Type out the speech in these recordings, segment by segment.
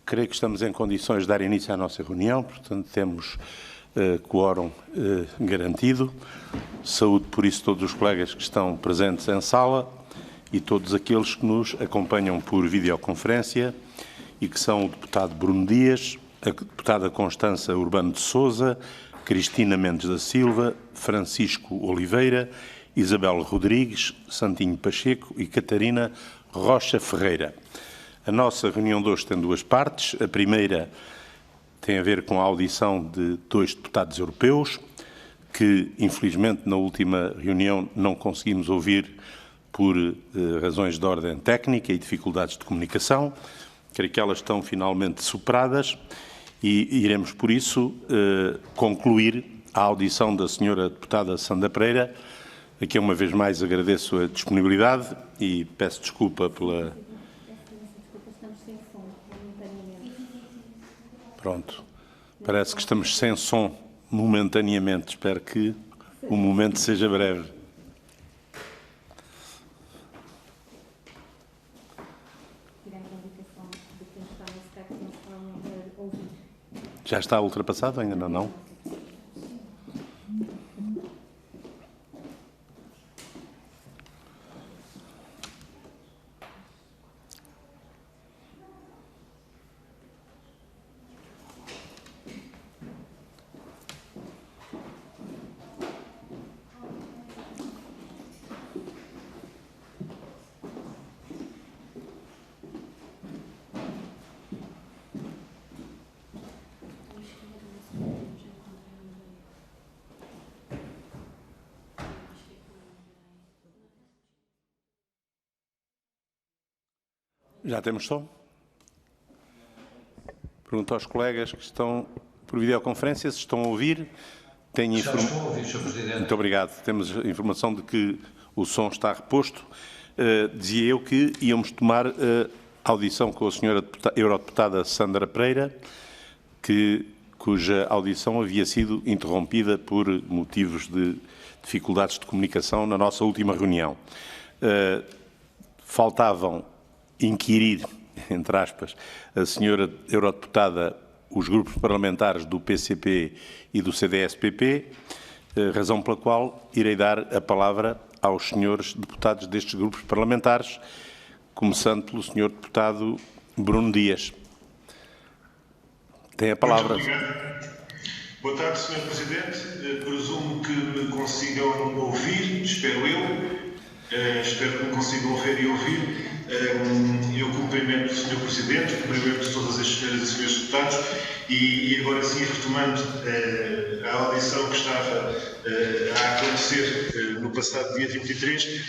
Creio que estamos em condições de dar início à nossa reunião, portanto temos quórum garantido. Saúdo por isso todos os colegas que estão presentes em sala e todos aqueles que nos acompanham por videoconferência e que são o deputado Bruno Dias, a deputada Constança Urbano de Sousa, Cristina Mendes da Silva, Francisco Oliveira, Isabel Rodrigues, Santinho Pacheco e Catarina Rocha Ferreira. A nossa reunião de hoje tem duas partes. A primeira tem a ver com a audição de dois deputados europeus, que infelizmente na última reunião não conseguimos ouvir por razões de ordem técnica e dificuldades de comunicação. Creio que elas estão finalmente superadas e iremos, por isso, concluir a audição da senhora deputada Sandra Pereira. Aqui, uma vez mais, agradeço a disponibilidade e peço desculpa pela... Pronto. Parece que estamos sem som momentaneamente. Espero que o momento seja breve. Já está ultrapassado? Ainda não? Já temos som? Pergunto aos colegas que estão por videoconferência se estão a ouvir. Tenho Já estou a ouvir, Sr. Presidente. Muito obrigado. Temos a informação de que o som está reposto. Dizia eu que íamos tomar a audição com a senhora eurodeputada Sandra Pereira, cuja audição havia sido interrompida por motivos de dificuldades de comunicação na nossa última reunião. Faltavam inquirir, entre aspas, a senhora eurodeputada, os grupos parlamentares do PCP e do CDS-PP, razão pela qual irei dar a palavra aos senhores deputados destes grupos parlamentares, começando pelo senhor deputado Bruno Dias. Tem a palavra. Muito obrigado. Boa tarde, Sr. Presidente. Presumo que me consigam ouvir, espero eu. Espero que me consigam ver e ouvir. Eu cumprimento o Sr. Presidente, cumprimento todas as senhoras e senhores deputados e agora sim, retomando a audição que estava a acontecer no passado dia 23,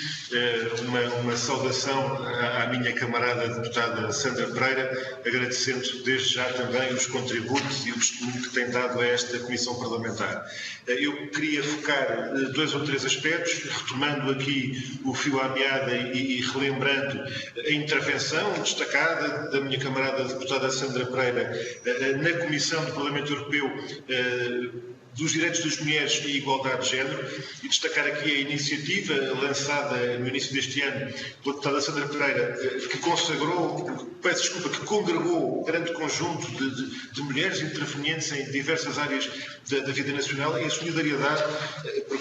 uma saudação à minha camarada deputada Sandra Pereira, agradecendo desde já também os contributos e o testemunho que tem dado a esta Comissão Parlamentar. Eu queria focar dois ou três aspectos, retomando aqui o fio à meada e relembrando a intervenção destacada da minha camarada deputada Sandra Pereira na Comissão do Parlamento Europeu dos Direitos das Mulheres e Igualdade de Género e destacar aqui a iniciativa lançada no início deste ano pela deputada Sandra Pereira, que que congregou um grande conjunto de mulheres intervenientes em diversas áreas da vida nacional e a solidariedade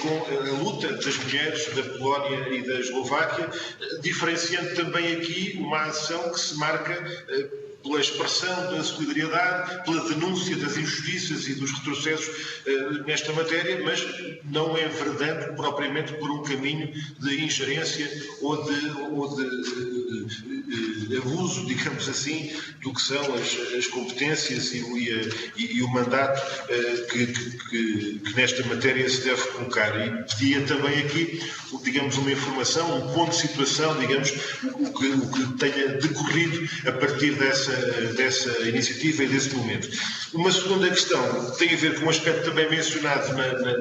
com a luta das mulheres da Polónia e da Eslováquia, diferenciando também aqui uma ação que se marca pela expressão da solidariedade, pela denúncia das injustiças e dos retrocessos nesta matéria, mas não enverdando propriamente por um caminho de ingerência ou de abuso, digamos assim, do que são as competências e o mandato que nesta matéria se deve colocar. E pedia também aqui, digamos, uma informação, um ponto de situação, digamos, o que tenha decorrido a partir dessa iniciativa e desse momento. Uma segunda questão tem a ver com um aspecto também mencionado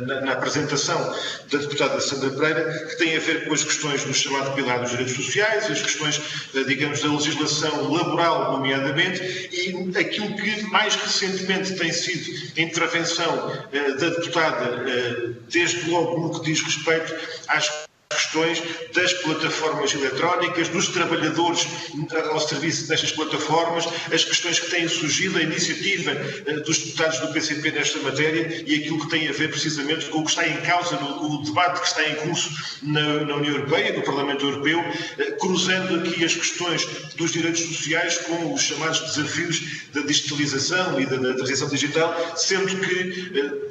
na apresentação da deputada Sandra Pereira, que tem a ver com as questões do chamado pilar dos direitos sociais, as questões, digamos, da legislação laboral, nomeadamente, e aquilo que mais recentemente tem sido a intervenção da deputada, desde logo no que diz respeito às questões das plataformas eletrónicas, dos trabalhadores ao serviço destas plataformas, as questões que têm surgido, a iniciativa dos deputados do PCP nesta matéria e aquilo que tem a ver precisamente com o que está em causa, o debate que está em curso na União Europeia, no Parlamento Europeu, cruzando aqui as questões dos direitos sociais com os chamados desafios da digitalização e da transição digital, sendo que,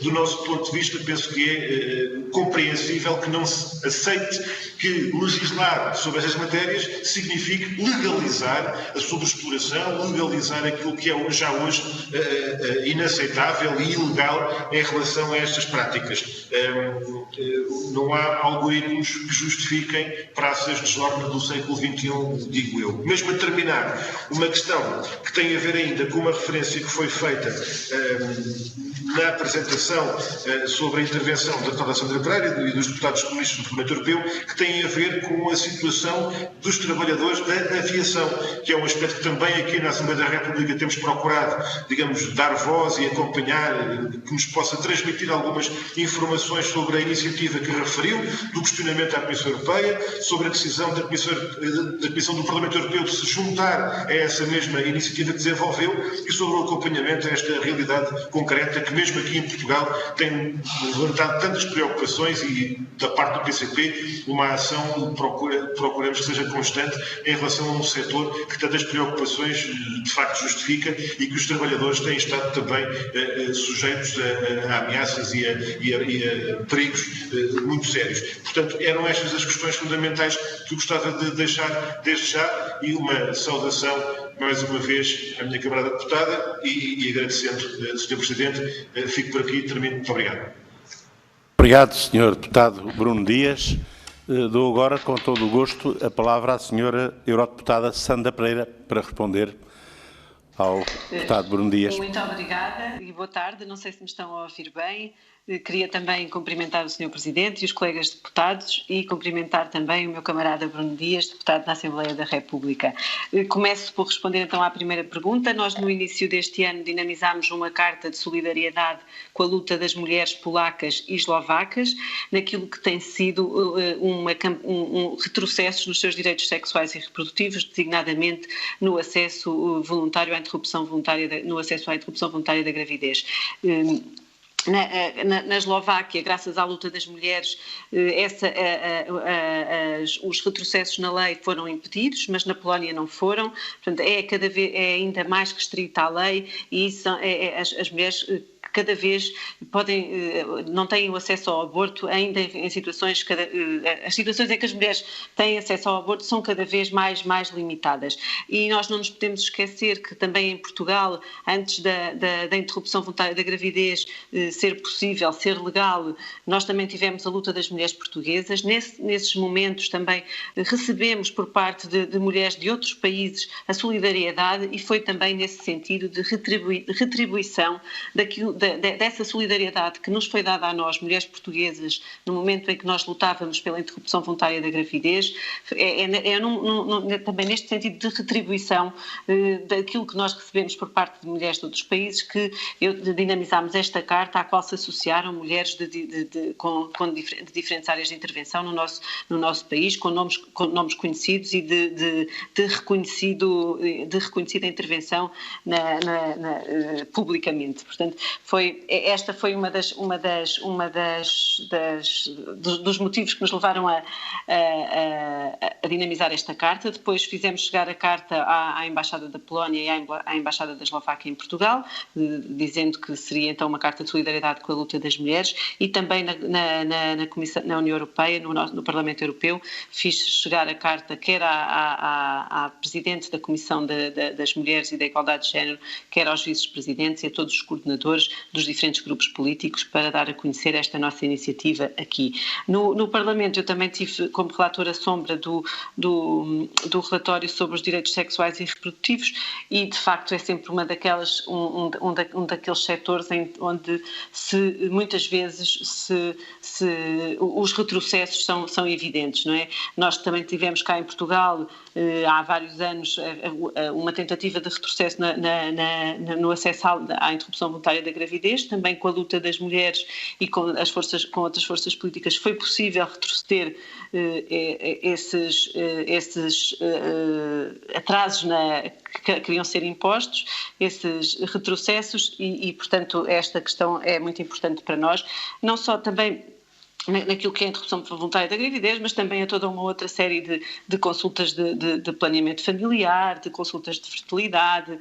do nosso ponto de vista, penso que é compreensível que não se aceite que legislar sobre estas matérias signifique legalizar a sobreexploração, legalizar aquilo que é já hoje inaceitável e ilegal em relação a estas práticas. Não há algoritmos que justifiquem praças de jornada do século XXI, digo eu. Mesmo a terminar, uma questão que tem a ver ainda com uma referência que foi feita na apresentação sobre a intervenção da deputada Sandra Pereira e dos deputados comunistas do Parlamento Europeu, que tem a ver com a situação dos trabalhadores da aviação, que é um aspecto que também aqui na Assembleia da República temos procurado, digamos, dar voz e acompanhar, que nos possa transmitir algumas informações sobre a iniciativa que referiu, do questionamento à Comissão Europeia, sobre a decisão da Comissão do Parlamento Europeu de se juntar a essa mesma iniciativa que desenvolveu e sobre o acompanhamento a esta realidade concreta que mesmo aqui em Portugal tem levantado tantas preocupações e da parte do PCP uma ação procuramos que seja constante em relação a um setor que tantas preocupações de facto justifica e que os trabalhadores têm estado também sujeitos a ameaças e a perigos muito sérios. Portanto, eram estas as questões fundamentais que eu gostava de deixar desde já e uma saudação mais uma vez à minha camarada deputada e agradecendo, Sr. Presidente, fico por aqui e termino. Muito obrigado. Obrigado, Sr. Deputado Bruno Dias. Dou agora, com todo o gosto, a palavra à Sra. Eurodeputada Sandra Pereira para responder ao deputado Bruno Dias. Muito obrigada e boa tarde. Não sei se me estão a ouvir bem. Queria também cumprimentar o Sr. Presidente e os colegas deputados e cumprimentar também o meu camarada Bruno Dias, deputado na Assembleia da República. Começo por responder então à primeira pergunta. Nós no início deste ano dinamizámos uma carta de solidariedade com a luta das mulheres polacas e eslovacas naquilo que tem sido retrocessos nos seus direitos sexuais e reprodutivos, designadamente no acesso voluntário à interrupção voluntária da gravidez. Na Eslováquia, graças à luta das mulheres, os retrocessos na lei foram impedidos, mas na Polónia não foram. Portanto, é ainda mais restrita a lei e as mulheres cada vez não têm o acesso ao aborto ainda em situações, as situações em que as mulheres têm acesso ao aborto são cada vez mais limitadas. E nós não nos podemos esquecer que também em Portugal, antes da interrupção voluntária da gravidez ser possível, ser legal, nós também tivemos a luta das mulheres portuguesas. Nesses momentos também recebemos por parte de mulheres de outros países a solidariedade e foi também nesse sentido de retribuição dessa solidariedade que nos foi dada a nós, mulheres portuguesas, no momento em que nós lutávamos pela interrupção voluntária da gravidez, também neste sentido de retribuição daquilo que nós recebemos por parte de mulheres de outros países, que dinamizámos esta carta à qual se associaram mulheres de diferentes áreas de intervenção no nosso país, com nomes conhecidos e de reconhecida intervenção publicamente. Portanto, esta foi dos motivos que nos levaram a dinamizar esta carta. Depois fizemos chegar a carta à Embaixada da Polónia e à Embaixada da Eslováquia em Portugal, dizendo que seria então uma carta de solidariedade com a luta das mulheres, e também na União Europeia, no Parlamento Europeu, fiz chegar a carta quer à Presidente da Comissão das Mulheres e da Igualdade de Género, quer aos vice-presidentes e a todos os coordenadores dos diferentes grupos políticos para dar a conhecer esta nossa iniciativa aqui. No Parlamento eu também tive como relatora sombra do relatório sobre os direitos sexuais e reprodutivos e de facto é sempre um daqueles setores onde muitas vezes os retrocessos são evidentes, não é? Nós também tivemos cá em Portugal há vários anos uma tentativa de retrocesso no acesso à interrupção voluntária da gravidez, também com a luta das mulheres e com outras forças políticas foi possível retroceder esses atrasos que queriam ser impostos, esses retrocessos e, portanto, esta questão é muito importante para nós, não só também naquilo que é a interrupção voluntária da gravidez, mas também a toda uma outra série de consultas de planeamento familiar, de consultas de fertilidade,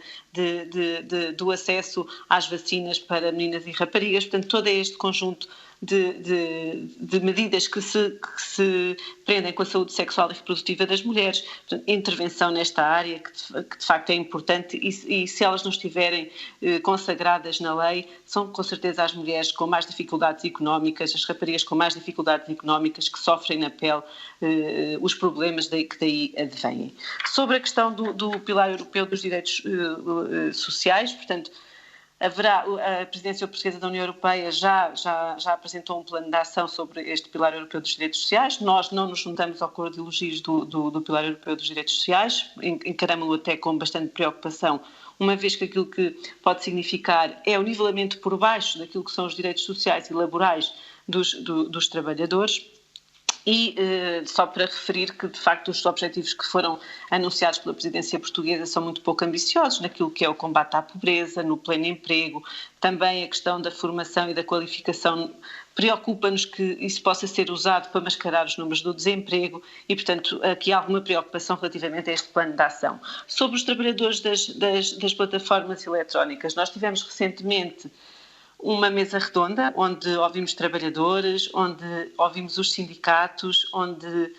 do acesso às vacinas para meninas e raparigas, portanto, todo este conjunto de medidas que se prendem com a saúde sexual e reprodutiva das mulheres, portanto, intervenção nesta área que de facto é importante e se elas não estiverem consagradas na lei, são com certeza as mulheres com mais dificuldades económicas, as raparigas com mais dificuldades económicas que sofrem na pele os problemas que daí advêm. Sobre a questão do Pilar Europeu dos Direitos Sociais, portanto, a presidência portuguesa da União Europeia já apresentou um plano de ação sobre este Pilar Europeu dos Direitos Sociais. Nós não nos juntamos ao coro de elogios do Pilar Europeu dos Direitos Sociais, encaramos-lo até com bastante preocupação, uma vez que aquilo que pode significar é o nivelamento por baixo daquilo que são os direitos sociais e laborais dos trabalhadores. E só para referir que, de facto, os objetivos que foram anunciados pela presidência portuguesa são muito pouco ambiciosos naquilo que é o combate à pobreza, no pleno emprego, também a questão da formação e da qualificação. Preocupa-nos que isso possa ser usado para mascarar os números do desemprego e, portanto, aqui há alguma preocupação relativamente a este plano de ação. Sobre os trabalhadores das plataformas eletrónicas, nós tivemos recentemente uma mesa redonda onde ouvimos trabalhadores, onde ouvimos os sindicatos, onde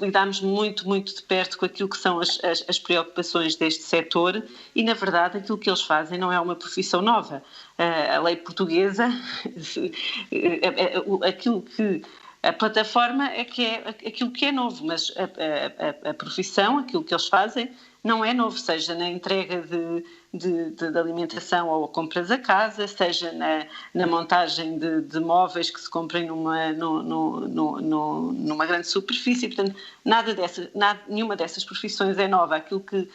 lidámos muito, muito de perto com aquilo que são as preocupações deste setor e, na verdade, aquilo que eles fazem não é uma profissão nova. A lei portuguesa, aquilo que a plataforma é aquilo que é novo, mas a profissão, aquilo que eles fazem, não é novo, seja na entrega de alimentação ou compras a casa, seja na montagem de móveis que se comprem numa grande superfície. Portanto, nenhuma dessas profissões é nova. Aquilo que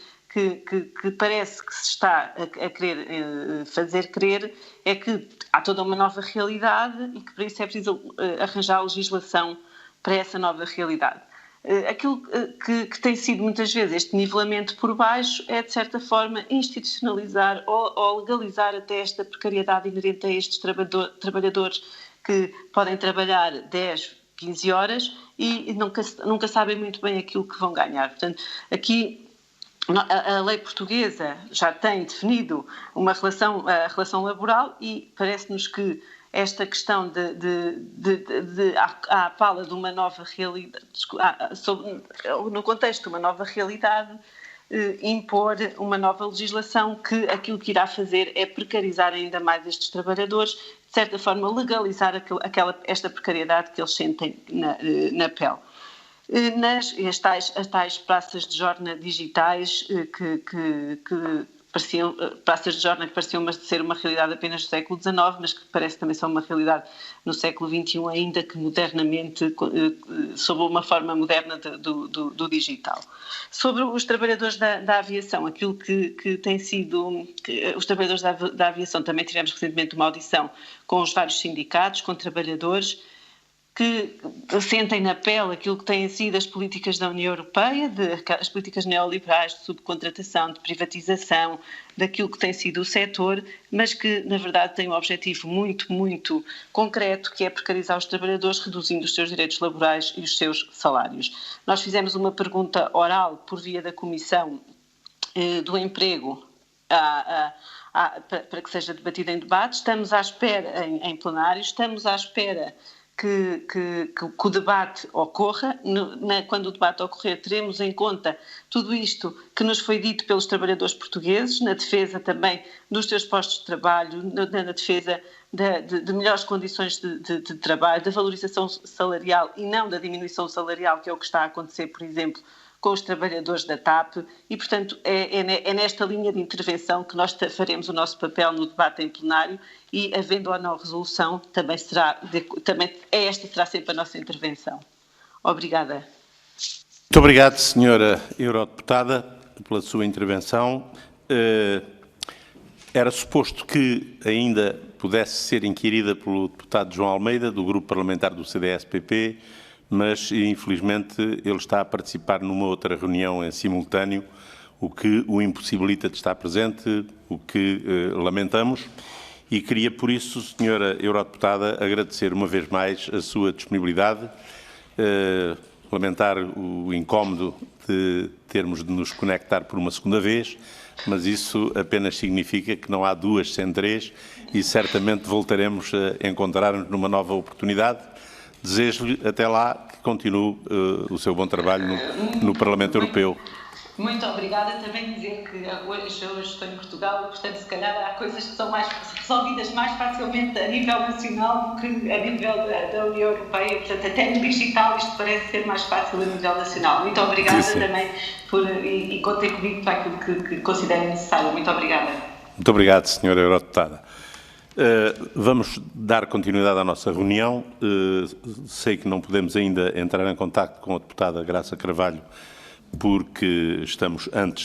parece que se está a querer fazer crer é que há toda uma nova realidade e que para isso é preciso arranjar legislação para essa nova realidade. Aquilo que tem sido muitas vezes este nivelamento por baixo é, de certa forma, institucionalizar ou legalizar até esta precariedade inerente a estes trabalhadores que podem trabalhar 10, 15 horas e nunca sabem muito bem aquilo que vão ganhar. Portanto, aqui a lei portuguesa já tem definido a relação laboral e parece-nos que esta questão à pala de uma nova realidade, no contexto de uma nova realidade, impor uma nova legislação que aquilo que irá fazer é precarizar ainda mais estes trabalhadores, de certa forma legalizar esta precariedade que eles sentem na pele. As tais praças de jornada digitais praças de jornada que pareciam ser uma realidade apenas do século XIX, mas que parece também ser uma realidade no século XXI, ainda que modernamente, sob uma forma moderna do digital. Sobre os trabalhadores da aviação, aquilo que tem sido... os trabalhadores da aviação também tivemos recentemente uma audição com os vários sindicatos, com trabalhadores, que sentem na pele aquilo que têm sido as políticas da União Europeia, as políticas neoliberais de subcontratação, de privatização, daquilo que tem sido o setor, mas que, na verdade, têm um objetivo muito, muito concreto, que é precarizar os trabalhadores, reduzindo os seus direitos laborais e os seus salários. Nós fizemos uma pergunta oral por via da Comissão do Emprego para que seja debatida em debate. Estamos à espera, em plenário, estamos à espera que o debate ocorra. Quando o debate ocorrer, teremos em conta tudo isto que nos foi dito pelos trabalhadores portugueses, na defesa também dos seus postos de trabalho, na defesa de melhores condições de trabalho, da valorização salarial e não da diminuição salarial, que é o que está a acontecer, por exemplo, com os trabalhadores da TAP e, portanto, é nesta linha de intervenção que nós faremos o nosso papel no debate em plenário e, havendo ou não resolução, esta será sempre a nossa intervenção. Obrigada. Muito obrigado, senhora Eurodeputada, pela sua intervenção. Era suposto que ainda pudesse ser inquirida pelo deputado João Almeida, do grupo parlamentar do CDS-PP, mas infelizmente ele está a participar numa outra reunião em simultâneo, o que o impossibilita de estar presente, o que lamentamos. E queria, por isso, senhora Eurodeputada, agradecer uma vez mais a sua disponibilidade, lamentar o incómodo de termos de nos conectar por uma segunda vez, mas isso apenas significa que não há duas sem três e certamente voltaremos a encontrar-nos numa nova oportunidade. Desejo-lhe até lá que continue o seu bom trabalho no Parlamento Europeu. Muito obrigada. Também dizer que hoje estou em Portugal e, portanto, se calhar há coisas que são mais resolvidas mais facilmente a nível nacional do que a nível da União Europeia. Portanto, até no digital isto parece ser mais fácil a nível nacional. Muito obrigada também e contem comigo para aquilo que considerem necessário. Muito obrigada. Muito obrigado, senhora Eurodeputada. Vamos dar continuidade à nossa reunião. Sei que não podemos ainda entrar em contacto com a deputada Graça Carvalho, porque estamos antes